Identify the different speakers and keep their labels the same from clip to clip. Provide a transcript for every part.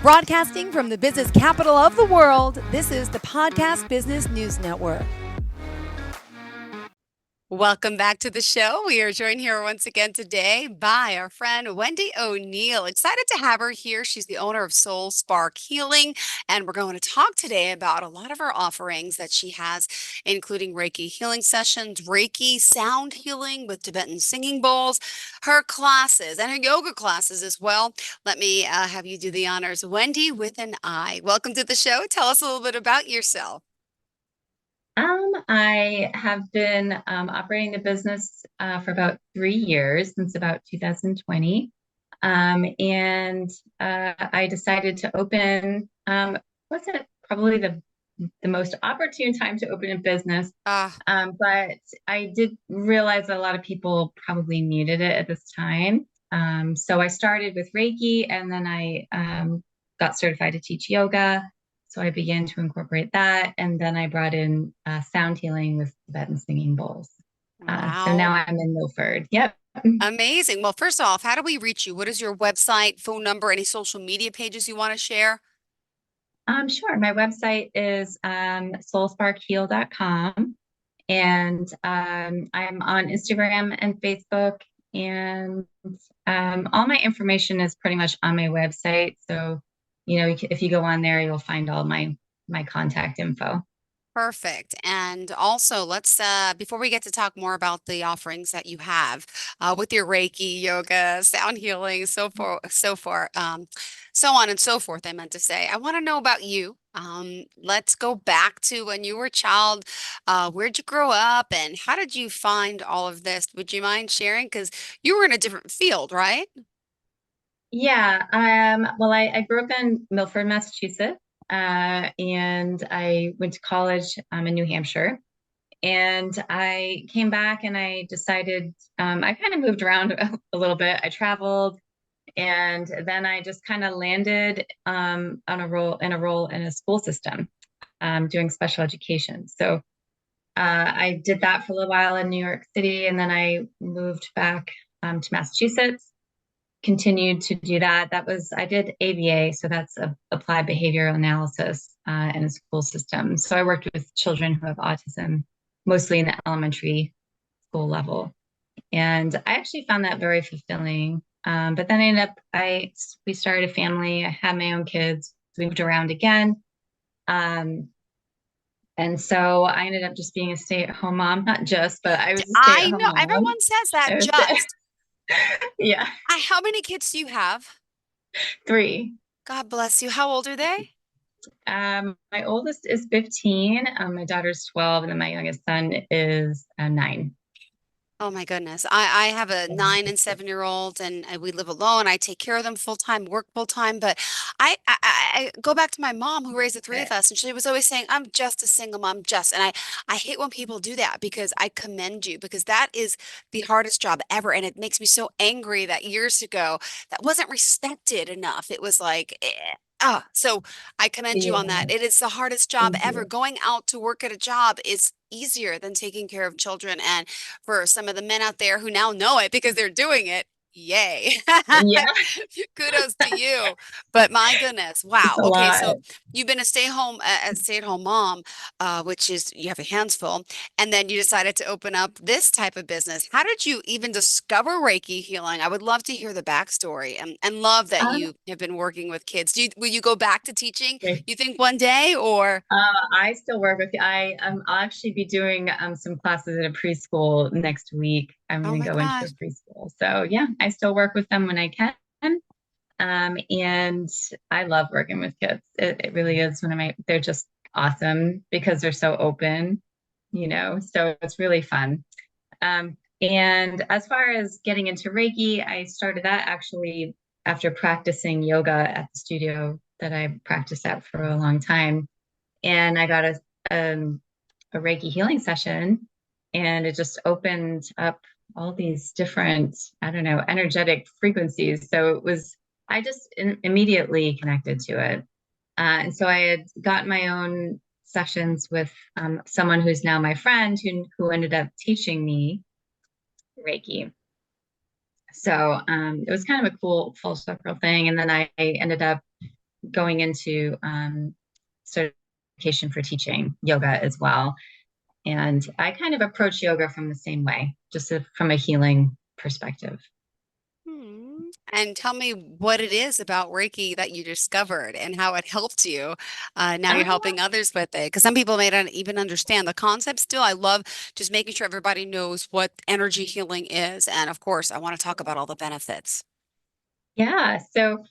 Speaker 1: Broadcasting from the business capital of the world, this is the Podcast Business News Network. Welcome back to the show. We are joined here once again today by our friend Wendi O'Neill. Excited to have her here. She's the owner of Soul Spark Healing, and we're going to talk today about a lot of her offerings that she has, including Reiki healing sessions, Reiki sound healing with Tibetan singing bowls, her classes, and her yoga classes as well. Let me have you do the honors. Wendi with an I. Welcome to the show. Tell us a little bit about yourself.
Speaker 2: I have been operating the business for about 3 years, since about 2020. I decided to open, was it probably the most opportune time to open a business? But I did realize that a lot of people probably needed it at this time. So I started with Reiki, and then I got certified to teach yoga. So I began to incorporate that. And then I brought in sound healing with Tibetan singing bowls. So now
Speaker 1: Wow.
Speaker 2: I'm in Milford. Yep.
Speaker 1: Amazing. Well, first off, how do we reach you? What is your website, phone number, any social media pages you want to share?
Speaker 2: Sure. My website is soulsparkheal.com. And I'm on Instagram and Facebook. And all my information is pretty much on my website. So, if you go on there, you'll find all my contact info.
Speaker 1: Perfect. And also, let's before we get to talk more about the offerings that you have with your Reiki, yoga, sound healing, so on and so forth. I meant to say, I want to know about you. Let's go back to when you were a child. Where'd you grow up, and how did you find all of this? Would you mind sharing? Because you were in a different field, right?
Speaker 2: Yeah. Well, I grew up in Milford, Massachusetts, and I went to college in New Hampshire. And I came back and I decided, I kind of moved around a little bit. I traveled, and then I just kind of landed on a role in a school system, doing special education. So I did that for a little while in New York City, and then I moved back to Massachusetts, continued to do that. I did ABA, so that's applied behavioral analysis in a school system. So I worked with children who have autism, mostly in the elementary school level. And I actually found that very fulfilling. But then we started a family. I had my own kids, moved around again. Um, and so I ended up just being a stay-at-home mom, not just, but I was a
Speaker 1: I
Speaker 2: stay-at-home
Speaker 1: know
Speaker 2: mom.
Speaker 1: everyone says that
Speaker 2: I was,
Speaker 1: just.
Speaker 2: yeah,
Speaker 1: How many kids do you have?
Speaker 2: three.
Speaker 1: God bless you. How old are they?
Speaker 2: My oldest is 15, my daughter's 12, and then my youngest son is 9.
Speaker 1: Oh my goodness. I have a 9 and 7-year-old and we live alone. I take care of them full time, work full time. But I go back to my mom who raised the three of us, and she was always saying, I'm just a single mom, just. And I hate when people do that because I commend you because that is the hardest job ever. And it makes me so angry that years ago that wasn't respected enough. It was like, so I commend you on
Speaker 2: Yeah,
Speaker 1: that. It is the hardest job
Speaker 2: thank
Speaker 1: ever.
Speaker 2: you.
Speaker 1: Going out to work at a job is easier than taking care of children. And for some of the men out there who now know it because they're doing it, yay.
Speaker 2: Yeah,
Speaker 1: Kudos to you. But my goodness,
Speaker 2: it's
Speaker 1: wow.
Speaker 2: a
Speaker 1: Okay,
Speaker 2: lot.
Speaker 1: so you've been a stay-at-home mom, which is you have your hands full, and then you decided to open up this type of business. How did you even discover Reiki healing? I would love to hear the backstory and love that
Speaker 2: Um,
Speaker 1: you have been working with kids. Will you go back to teaching, you think one day, or?
Speaker 2: I still work with I'll actually be doing some classes at a preschool next week. I'm
Speaker 1: Oh
Speaker 2: going to
Speaker 1: my
Speaker 2: go into a
Speaker 1: gosh.
Speaker 2: preschool. So yeah, I still work with them when I can. And I love working with kids. It really is they're just awesome because they're so open. So it's really fun. And as far as getting into Reiki, I started that actually after practicing yoga at the studio that I practiced at for a long time. And I got a Reiki healing session, and it just opened up all these different, I don't know, energetic frequencies. So I just immediately connected to it. And so I had gotten my own sessions with someone who's now my friend who ended up teaching me Reiki. So it was kind of a cool full circle thing. And then I ended up going into certification for teaching yoga as well. And I kind of approach yoga from the same way, just from a healing perspective.
Speaker 1: Hmm. And tell me what it is about Reiki that you discovered and how it helped you. Now you're
Speaker 2: Uh,
Speaker 1: helping others with it. Because some people may not even understand the concept still. I love just making sure everybody knows what energy healing is. And of course, I want to talk about all the benefits.
Speaker 2: yeah. So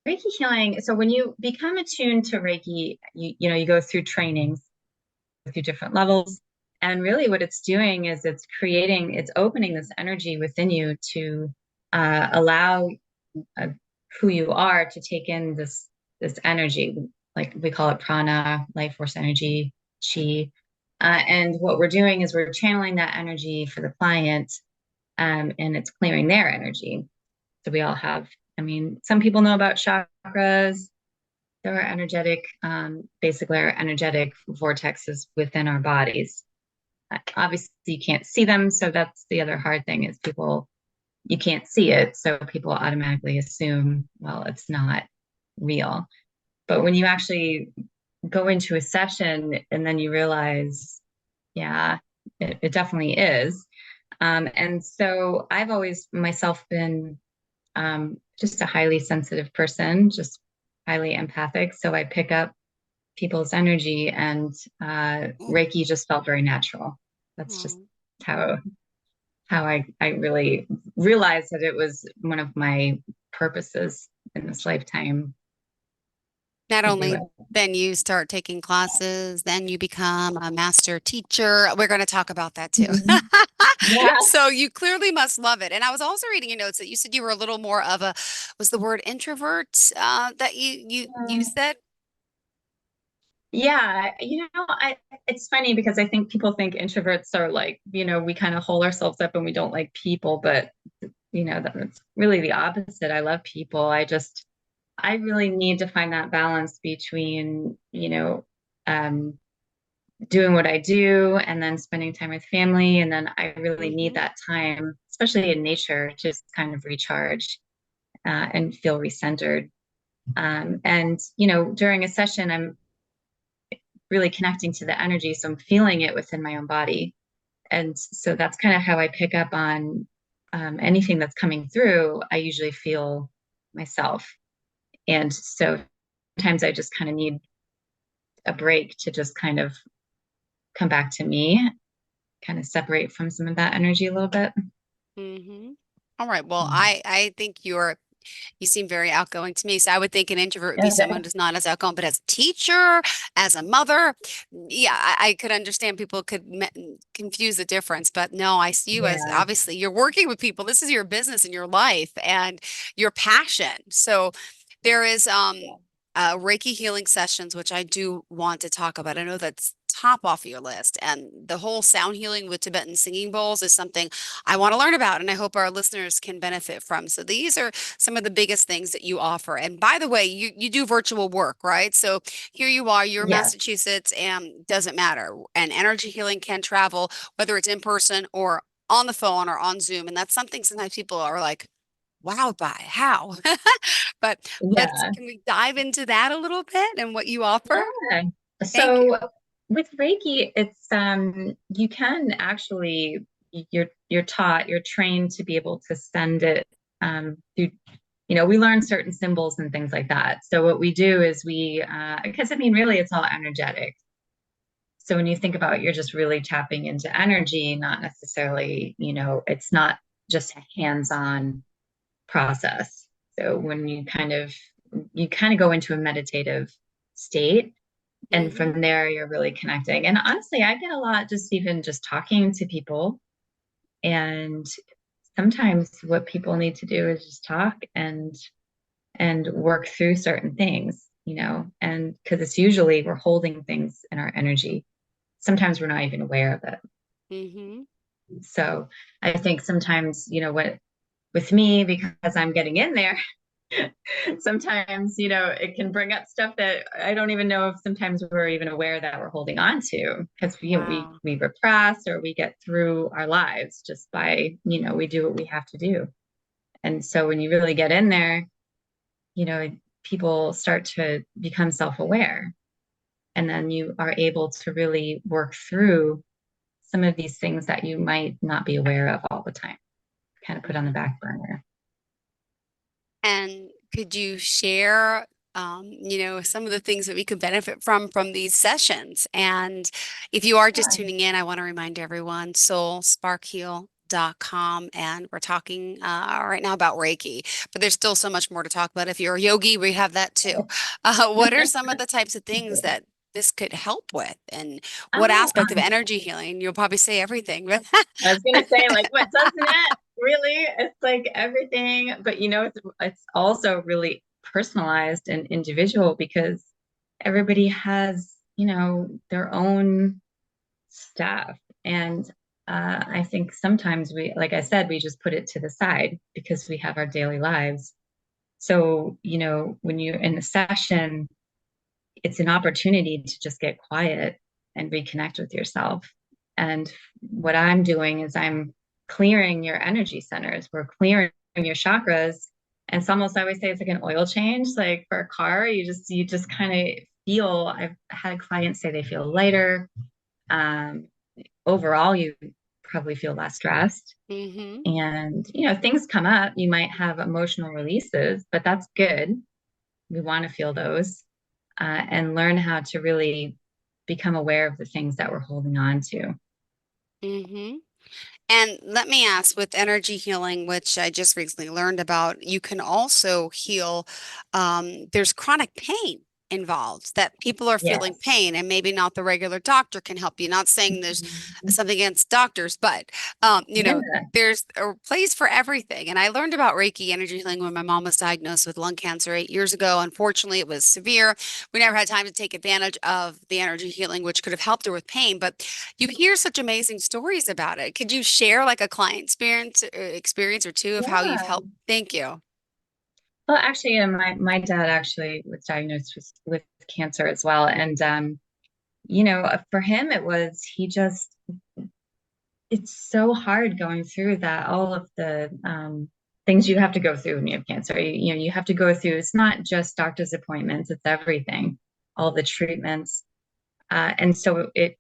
Speaker 2: Reiki healing. So when you become attuned to Reiki, you go through trainings, through different levels. And really what it's doing is it's opening this energy within you to allow uh, who you are to take in this energy, like we call it prana, life force energy, chi. And what we're doing is we're channeling that energy for the client, and it's clearing their energy. So we all have, I mean, some people know about chakras. There are basically our energetic vortexes within our bodies. Obviously, you can't see them, so that's the other hard thing is you can't see it, so people automatically assume, well, it's not real. But when you actually go into a session and then you realize, yeah, it definitely is. And so I've always myself been just a highly sensitive person, just highly empathic. So I pick up people's energy, and
Speaker 1: Oh,
Speaker 2: Reiki just felt very natural. That's just
Speaker 1: oh.
Speaker 2: how I really realized that it was one of my purposes in this lifetime
Speaker 1: Not
Speaker 2: to do
Speaker 1: only
Speaker 2: it.
Speaker 1: then you start taking classes, then you become a master teacher. We're going to talk about that too.
Speaker 2: Mhm. Yeah.
Speaker 1: So you clearly must love it. And I was also reading your notes that you said you were a little more of a, was the word introvert that you said?
Speaker 2: Yeah, it's funny because I think people think introverts are like, we kind of hole ourselves up and we don't like people, but that's really the opposite. I love people. I really need to find that balance between, um, doing what I do and then spending time with family. And then I really need
Speaker 1: Hmm.
Speaker 2: that time, especially in nature, to just kind of recharge and feel recentered. And, during a session, I'm really connecting to the energy. So I'm feeling it within my own body. And so that's kind of how I pick up on anything that's coming through. I usually feel myself. And so sometimes I just kind of need a break to just kind of come back to me, kind of separate from some of that energy a little bit.
Speaker 1: Hmm. All right. Well,
Speaker 2: Mm.
Speaker 1: I think you seem very outgoing to me. So I would think an introvert would be someone who's not as outgoing, but as a teacher, as a mother, yeah, I could understand people could confuse the difference. But no, I see you as
Speaker 2: Yeah.
Speaker 1: obviously you're working with people. This is your business and your life and your passion. So there is Reiki healing sessions, which I do want to talk about. I know that's top off your list. And the whole sound healing with Tibetan singing bowls is something I want to learn about, and I hope our listeners can benefit from. So these are some of the biggest things that you offer. And by the way, you do virtual work, right? So here you are, you're in
Speaker 2: Yeah.
Speaker 1: Massachusetts, and doesn't matter. And energy healing can travel, whether it's in person or on the phone or on Zoom. And that's something sometimes people are like, wow, by how? But let's
Speaker 2: Yeah.
Speaker 1: can we dive into that a little bit and what you offer?
Speaker 2: Yeah.
Speaker 1: Thank you.
Speaker 2: So with Reiki, it's you can actually you're trained to be able to send it through, we learn certain symbols and things like that. So what we do is because I mean really it's all energetic. So when you think about it, you're just really tapping into energy, not necessarily, it's not just a hands-on process. So when you kind of go into a meditative state, and
Speaker 1: Hmm.
Speaker 2: from there you're really connecting. And honestly, I get a lot just even just talking to people, and sometimes what people need to do is just talk and work through certain things, and because it's usually we're holding things in our energy. Sometimes we're not even aware of it.
Speaker 1: Hmm.
Speaker 2: So I think sometimes, what with me, because I'm getting in there, sometimes, it can bring up stuff that I don't even know if sometimes we're even aware that we're holding on to, because
Speaker 1: Wow.
Speaker 2: we repress or we get through our lives just by, we do what we have to do. And so when you really get in there, you know, people start to become self-aware. And then you are able to really work through some of these things that you might not be aware of all the time, kind of put on the back burner.
Speaker 1: And could you share, some of the things that we could benefit from these sessions? And if you are just
Speaker 2: Yeah.
Speaker 1: tuning in, I want to remind everyone, soulsparkheal.com, and we're talking right now about Reiki, but there's still so much more to talk about. If you're a yogi, we have that too. What are some of the types of things that this could help with, and what
Speaker 2: Oh,
Speaker 1: aspect of energy healing? You'll probably say everything, but
Speaker 2: I was gonna say, like, what doesn't it? Really? It's like everything, but it's also really personalized and individual because everybody has, their own stuff. And I think sometimes we, like I said, we just put it to the side because we have our daily lives. So, when you're in a session, it's an opportunity to just get quiet and reconnect with yourself. And what I'm doing is I'm clearing your energy centers. We're clearing your chakras. And it's almost, I always say it's like an oil change, like for a car, you just kind of feel, I've had clients say they feel lighter. Um, Overall, you probably feel less stressed.
Speaker 1: hmm
Speaker 2: And, things come up. You might have emotional releases, but that's good. We want to feel those and learn how to really become aware of the things that we're holding on to.
Speaker 1: hmm And let me ask, with energy healing, which I just recently learned about, you can also heal. There's chronic pain involved, that people are feeling
Speaker 2: Yes.
Speaker 1: pain, and maybe not the regular doctor can help you. Not saying there's
Speaker 2: Mhm.
Speaker 1: something against doctors, but
Speaker 2: Yeah.
Speaker 1: there's a place for everything. And I learned about Reiki energy healing when my mom was diagnosed with lung cancer 8 years ago. Unfortunately, it was severe. We never had time to take advantage of the energy healing, which could have helped her with pain. But you hear such amazing stories about it. Could you share like a client experience or two of how you've
Speaker 2: Yeah.
Speaker 1: helped? Thank you.
Speaker 2: Well, actually, my dad actually was diagnosed with cancer as well. And, for him, it's so hard going through that, all of the things you have to go through when you have cancer. You have to go through, it's not just doctor's appointments, it's everything, all the treatments. And so it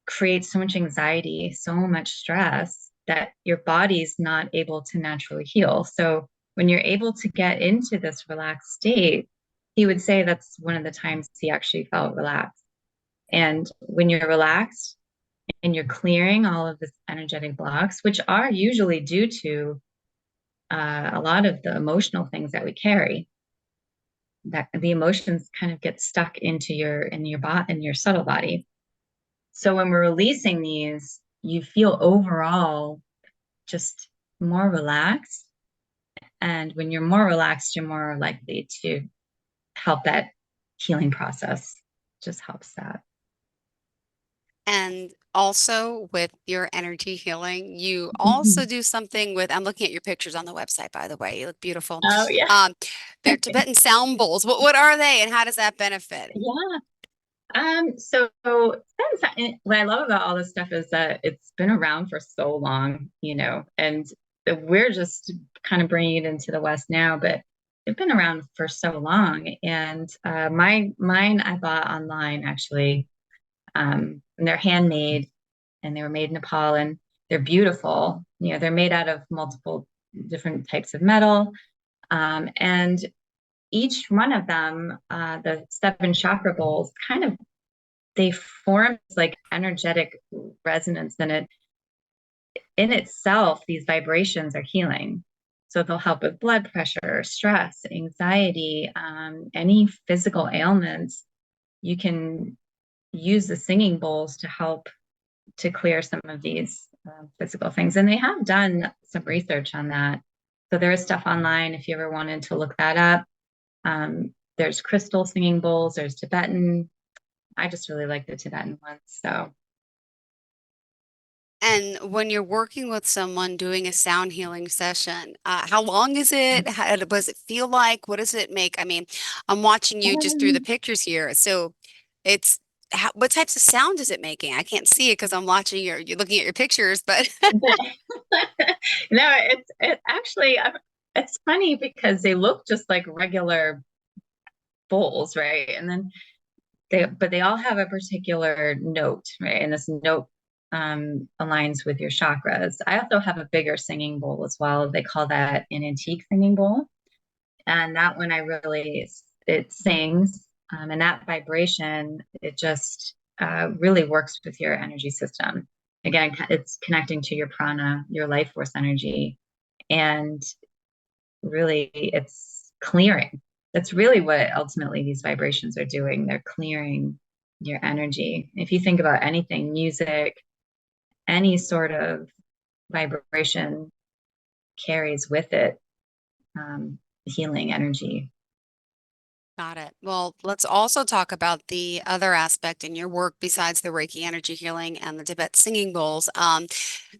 Speaker 2: creates so much anxiety, so much stress that your body's not able to naturally heal. So when you're able to get into this relaxed state, he would say that's one of the times he actually felt relaxed. And when you're relaxed and you're clearing all of this energetic blocks, which are usually due to a lot of the emotional things that we carry, that the emotions kind of get stuck into your body in your subtle body. So when we're releasing these, you feel overall just more relaxed. And when you're more relaxed, you're more likely to help that healing process. Just helps that.
Speaker 1: And also with your energy healing, you also
Speaker 2: Mhm.
Speaker 1: do something with, I'm looking at your pictures on the website, by the way. You look beautiful.
Speaker 2: Oh yeah.
Speaker 1: Um, they're Tibetan sound bowls. What are they and how does that benefit?
Speaker 2: Yeah. So what I love about all this stuff is that it's been around for so long, and we're just kind of bringing it into the West now, but they've been around for so long. And mine I bought online actually, and they're handmade, and they were made in Nepal, and they're beautiful. They're made out of multiple different types of metal, and each one of them, the seven chakra bowls, kind of they form like energetic resonance, and it in itself these vibrations are healing, so they'll help with blood pressure, stress, anxiety, any physical ailments. You can use the singing bowls to help to clear some of these physical things, and they have done some research on that. So there is stuff online if you ever wanted to look that up. There's crystal singing bowls, there's Tibetan. I just really like the Tibetan ones. So
Speaker 1: And when you're working with someone doing a sound healing session, how long is it? How does it feel like? What does it make? I mean, I'm watching you just through the
Speaker 2: um,
Speaker 1: pictures here. So it's what types of sound is it making? I can't see it because I'm watching you're looking at your pictures, but
Speaker 2: no, it's actually it's funny because they look just like regular. bowls, right? And then but they all have a particular note, right? And this note aligns with your chakras. I also have a bigger singing bowl as well. They call that an antique singing bowl. And that one I really, it sings. And that vibration, it just really works with your energy system. Again, it's connecting to your prana, your life force energy. And really, it's clearing. That's really what ultimately these vibrations are doing. They're clearing your energy. If you think about anything, music, any sort of vibration carries with it healing energy.
Speaker 1: Got it. Well, let's also talk about the other aspect in your work besides the Reiki energy healing and the Tibet singing bowls.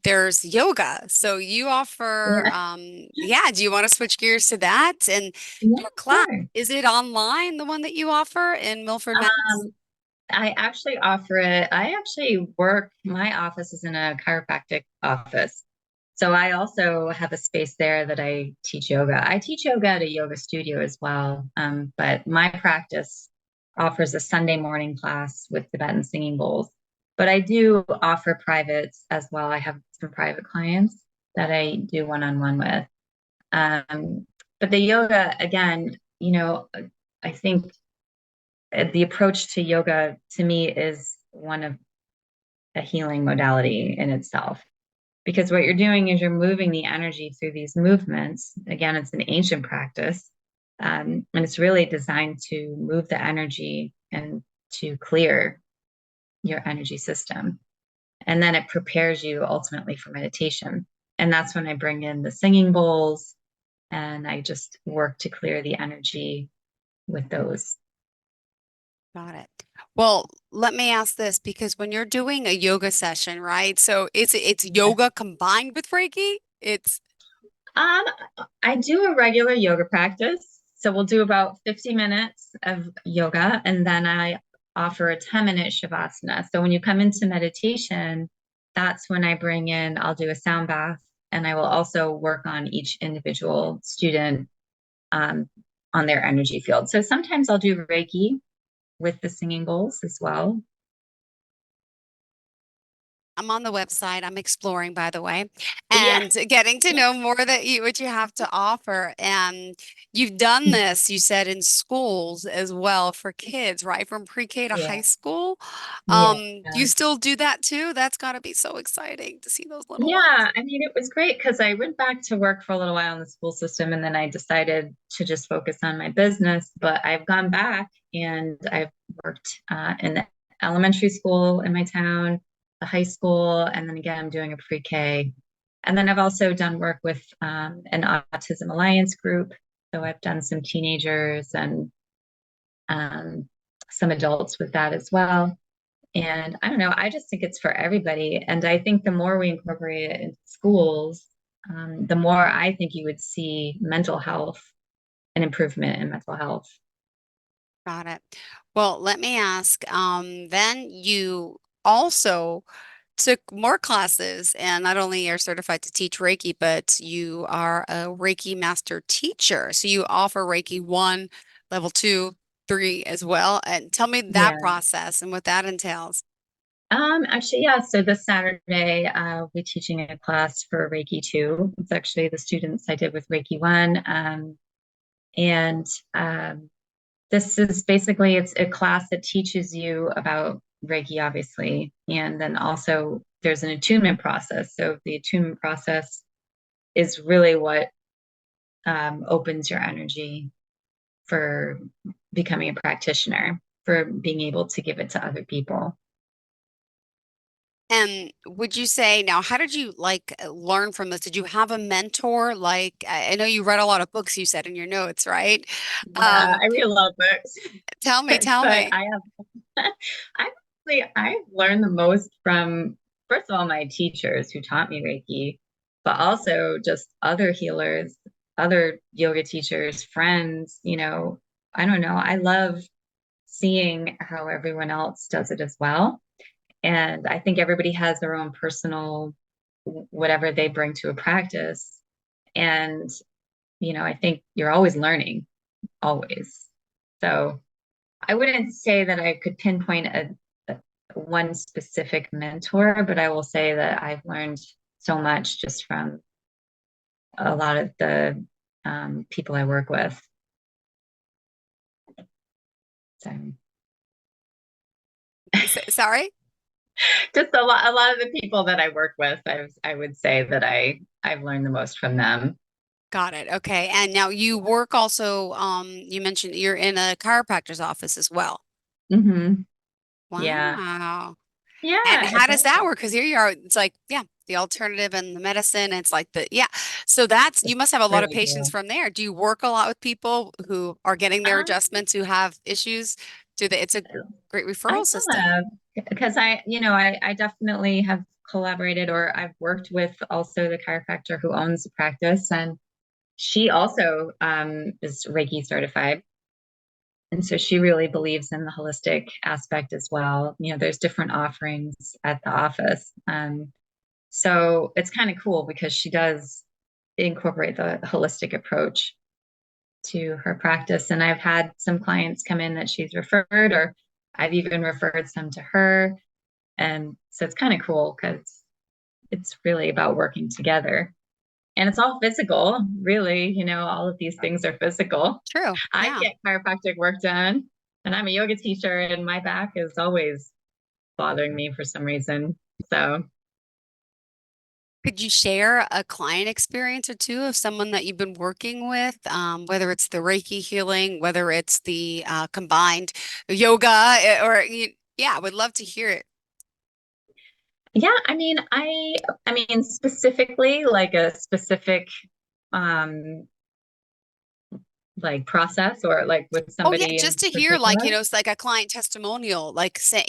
Speaker 1: There's yoga. So you offer,
Speaker 2: Yeah,
Speaker 1: yeah, do you want to switch gears to that? And
Speaker 2: yeah,
Speaker 1: your class,
Speaker 2: sure.
Speaker 1: is it online, the one that you offer in Milford, Mass?
Speaker 2: Um, I actually offer it. I actually work, my office is in a chiropractic office. So I also have a space there that I teach yoga. I teach yoga at a yoga studio as well. But my practice offers a Sunday morning class with Tibetan singing bowls. But I do offer privates as well. I have some private clients that I do one-on-one with. Um, but the yoga, again, I think the approach to yoga to me is one of a healing modality in itself. Because what you're doing is you're moving the energy through these movements. Again, it's an ancient practice, and it's really designed to move the energy and to clear your energy system. And then it prepares you ultimately for meditation. And that's when I bring in the singing bowls and I just work to clear the energy with those.
Speaker 1: Got it. Well, let me ask this because when you're doing a yoga session, right? So it's yoga combined with Reiki? It's
Speaker 2: Um, I do a regular yoga practice. So we'll do about 50 minutes of yoga and then I offer a 10-minute shavasana. So when you come into meditation, that's when I bring in, I'll do a sound bath and I will also work on each individual student um, on their energy field. So sometimes I'll do Reiki with the singing bowls as well.
Speaker 1: I'm on the website. I'm exploring, by the way,
Speaker 2: Yeah.
Speaker 1: and getting to know more that you what you have to offer. And you've done this, you said, in schools as well for kids, right? From pre-K to high
Speaker 2: Yeah.
Speaker 1: school.
Speaker 2: Yeah.
Speaker 1: Do you still do that too? That's got to be so exciting to see those little ones.
Speaker 2: Yeah, I mean, it was great because I went back to work for a little while in the school system and then I decided to just focus on my business. But I've gone back and I've worked in the elementary school in my town, the high school, and then again, I'm doing a pre-K. And then I've also done work with an Autism Alliance group. So I've done some teenagers and um, some adults with that as well. And I don't know, I just think it's for everybody. And I think the more we incorporate it into schools, the more I think you would see mental health and improvement in mental health.
Speaker 1: Got it. Well, let me ask, then you also took more classes and not only are certified to teach Reiki, but you are a Reiki master teacher. So you offer Reiki 1, level 2, 3 as well. And tell me that
Speaker 2: Yeah.
Speaker 1: process and what that entails.
Speaker 2: Actually, yeah. So this Saturday, we're teaching a class for Reiki 2. It's actually the students I did with Reiki 1. And this is basically it's a class that teaches you about Reiki, obviously, and then also there's an attunement process. So the attunement process is really what opens your energy for becoming a practitioner, for being able to give it to other people.
Speaker 1: And would you say now, how did you like learn from this? Did you have a mentor? Like, I know you read a lot of books, you said in your notes, right?
Speaker 2: Yeah,
Speaker 1: Um,
Speaker 2: I read a lot of books,
Speaker 1: tell
Speaker 2: but
Speaker 1: me.
Speaker 2: I've learned the most from, first of all, my teachers who taught me Reiki, but also just other healers, other yoga teachers, friends, I don't know. I love seeing how everyone else does it as well. And I think everybody has their own personal, whatever they bring to a practice. And, I think you're always learning, always. So I wouldn't say that I could pinpoint a one specific mentor, but I will say that I've learned so much just from a lot of the people I work with. So
Speaker 1: Sorry?
Speaker 2: just a lot of the people that I work with, I would say that I've learned the most from them.
Speaker 1: Got it. Okay. And now you work also, you mentioned you're in a chiropractor's office as well.
Speaker 2: Hmm. Yeah.
Speaker 1: Wow. And
Speaker 2: Yeah,
Speaker 1: how does that work? Because here you are, it's like, yeah, the alternative and the medicine. It's like yeah. So that's, you
Speaker 2: it's
Speaker 1: must have a lot of
Speaker 2: really
Speaker 1: patients
Speaker 2: cool.
Speaker 1: from there. Do you work a lot with people who are getting their
Speaker 2: Um,
Speaker 1: adjustments, who have issues? It's a great
Speaker 2: I
Speaker 1: referral system.
Speaker 2: have because I definitely have collaborated or I've worked with also the chiropractor who owns the practice, and she also is Reiki certified. And so she really believes in the holistic aspect as well. There's different offerings at the office. So it's kind of cool because she does incorporate the holistic approach to her practice. And I've had some clients come in that she's referred, or I've even referred some to her. And so it's kind of cool because it's really about working together. And it's all physical, really. All of these things are physical.
Speaker 1: True.
Speaker 2: I
Speaker 1: Yeah.
Speaker 2: get chiropractic work done, and I'm a yoga teacher, and my back is always bothering me for some reason. So,
Speaker 1: Could you share a client experience or two of someone that you've been working with, whether it's the Reiki healing, whether it's the combined yoga, yeah, I would love to hear it.
Speaker 2: yeah, I mean specifically like a specific um like process or like with
Speaker 1: Oh yeah,
Speaker 2: somebody
Speaker 1: just
Speaker 2: in
Speaker 1: to hear like,
Speaker 2: particular.
Speaker 1: it's like a client testimonial, like say,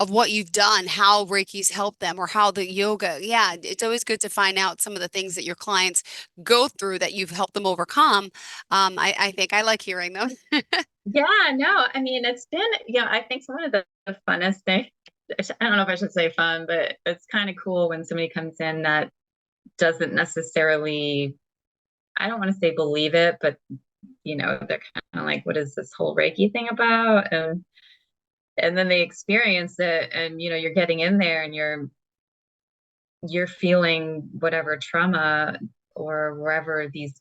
Speaker 1: of what you've done, how Reiki's helped them or how the yoga. Yeah, it's always good to find out some of the things that your clients go through that you've helped them overcome. I think I like hearing them.
Speaker 2: Yeah, no, I mean it's been, I think one of the funnest things. I don't know if I should say fun, but it's kind of cool when somebody comes in that doesn't necessarily, I don't want to say believe it, but they're kind of like, what is this whole Reiki thing about? And then they experience it, and you're getting in there and you're feeling whatever trauma or wherever these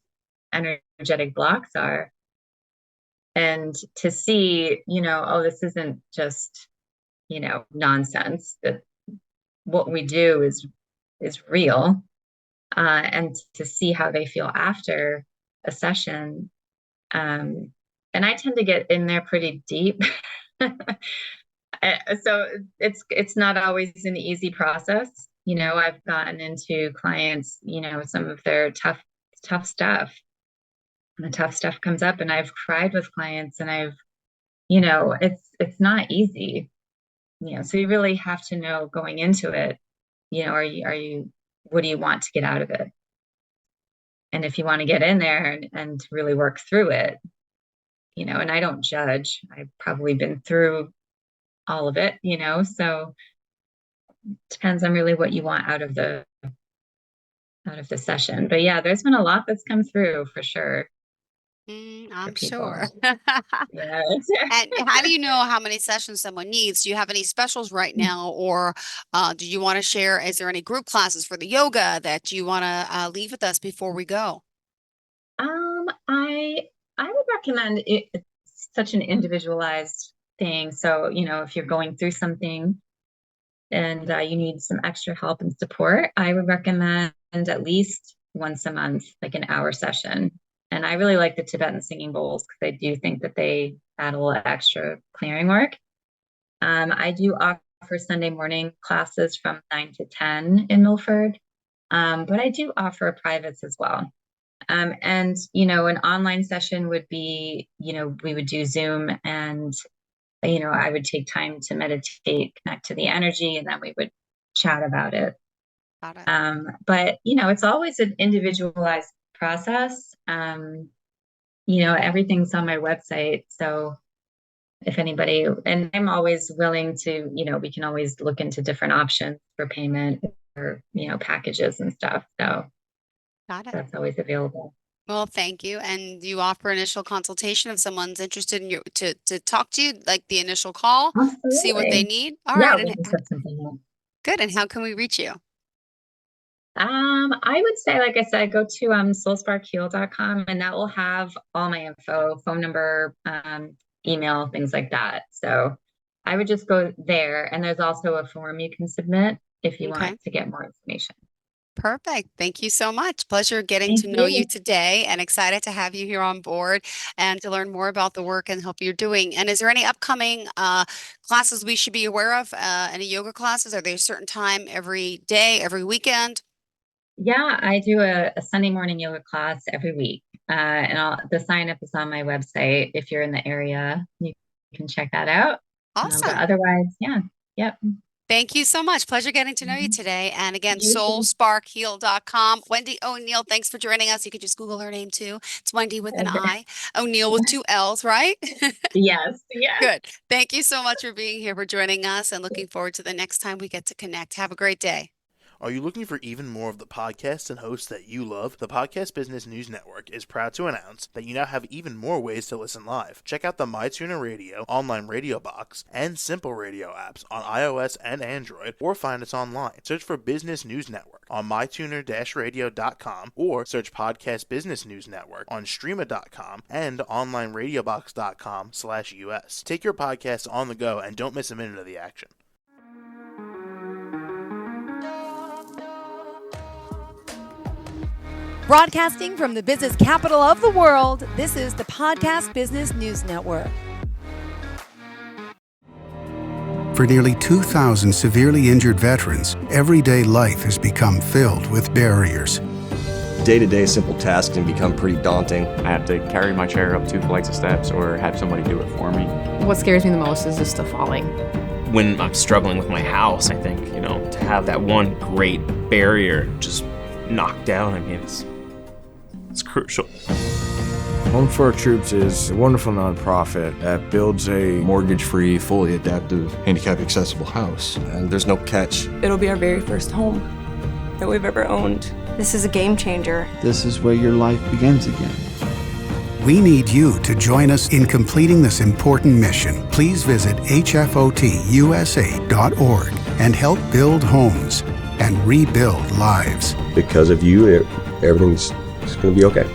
Speaker 2: energetic blocks are. And to see, oh, this isn't just, nonsense, that what we do is real. And to see how they feel after a session. And I tend to get in there pretty deep. So it's not always an easy process. I've gotten into clients, some of their tough stuff. And the tough stuff comes up, and I've cried with clients, and it's not easy. So you really have to know going into it, are you what do you want to get out of it? And if you want to get in there and really work through it, and I don't judge. I've probably been through all of it, so it depends on really what you want out of the session. But yeah, there's been a lot that's come through for sure for
Speaker 1: I'm sure.
Speaker 2: people. Yeah.
Speaker 1: And how do you know how many sessions someone needs? Do you have any specials right now, or do you want to share? Is there any group classes for the yoga that you want to leave with us before we go?
Speaker 2: I would recommend it. It's such an individualized thing. So, if you're going through something and you need some extra help and support, I would recommend at least once a month, like an hour session. And I really like the Tibetan singing bowls because I do think that they add a little extra clearing work. I do offer Sunday morning classes from 9 to 10 in Milford, but I do offer privates as well. And, an online session would be, we would do Zoom, and, I would take time to meditate, connect to the energy, and then we would chat about it.
Speaker 1: Got it.
Speaker 2: But, it's always an individualized process. Everything's on my website. So if anybody, and I'm always willing to, we can always look into different options for payment or, packages and stuff. So
Speaker 1: Got it.
Speaker 2: that's always available.
Speaker 1: Well, thank you. And you offer initial consultation if someone's interested in you to talk to you, like the initial call, see what they
Speaker 2: Absolutely.
Speaker 1: need. All right.
Speaker 2: Yeah,
Speaker 1: And
Speaker 2: we can set something up.
Speaker 1: good. And how can we reach you?
Speaker 2: I would say, like I said, go to soulsparkheel.com and that will have all my info, phone number, email, things like that. So I would just go there. And there's also a form you can submit if you
Speaker 1: Okay.
Speaker 2: want to get more information.
Speaker 1: Perfect. Thank you so much. Pleasure getting
Speaker 2: Thank
Speaker 1: to know you
Speaker 2: you.
Speaker 1: today and excited to have you here on board and to learn more about the work and help you're doing. And is there any upcoming classes we should be aware of? Any yoga classes? Are there a certain time every day, every weekend?
Speaker 2: Yeah, I do a Sunday morning yoga class every week. The sign up is on my website. If you're in the area, you can check that out. But
Speaker 1: Awesome.
Speaker 2: otherwise, yeah, yep.
Speaker 1: Thank you so much. Pleasure getting to know you
Speaker 2: Mhm.
Speaker 1: today. And again,
Speaker 2: You too.
Speaker 1: soulsparkheal.com. Wendi O'Neill, thanks for joining us. You could just Google her name too. It's Wendy with an
Speaker 2: Okay.
Speaker 1: I, O'Neill with two L's, right?
Speaker 2: Yes, yeah.
Speaker 1: Good. Thank you so much for being here, for joining us, and looking forward to the next time we get to connect. Have a great day.
Speaker 3: Are you looking for even more of the podcasts and hosts that you love? The Podcast Business News Network is proud to announce that you now have even more ways to listen live. Check out the MyTuner Radio, online radio box, and Simple Radio apps on iOS and Android, or find us online. Search for Business News Network on mytuner-radio.com, or search Podcast Business News Network on streama.com and onlineradiobox.com/US. Take your podcast on the go and don't miss a minute of the action.
Speaker 4: Broadcasting from the business capital of the world, this is the Podcast Business News Network.
Speaker 5: For nearly 2,000 severely injured veterans, everyday life has become filled with barriers.
Speaker 6: Day-to-day simple tasks can become pretty daunting.
Speaker 7: I have to carry my chair up 2 flights of steps or have somebody do it for me.
Speaker 8: What scares me the most is just the falling.
Speaker 9: When I'm struggling with my house, I think, to have that one great barrier just knocked down, it's crucial.
Speaker 10: Home for Our Troops is a wonderful nonprofit that builds a
Speaker 11: mortgage-free, fully adaptive, handicap-accessible house.
Speaker 6: And there's no catch.
Speaker 12: It'll be our very first home that we've ever owned. This is a game changer.
Speaker 13: This is where your life begins again.
Speaker 5: We need you to join us in completing this important mission. Please visit hfotusa.org and help build homes and rebuild lives.
Speaker 6: Because of you, everything's going to be okay.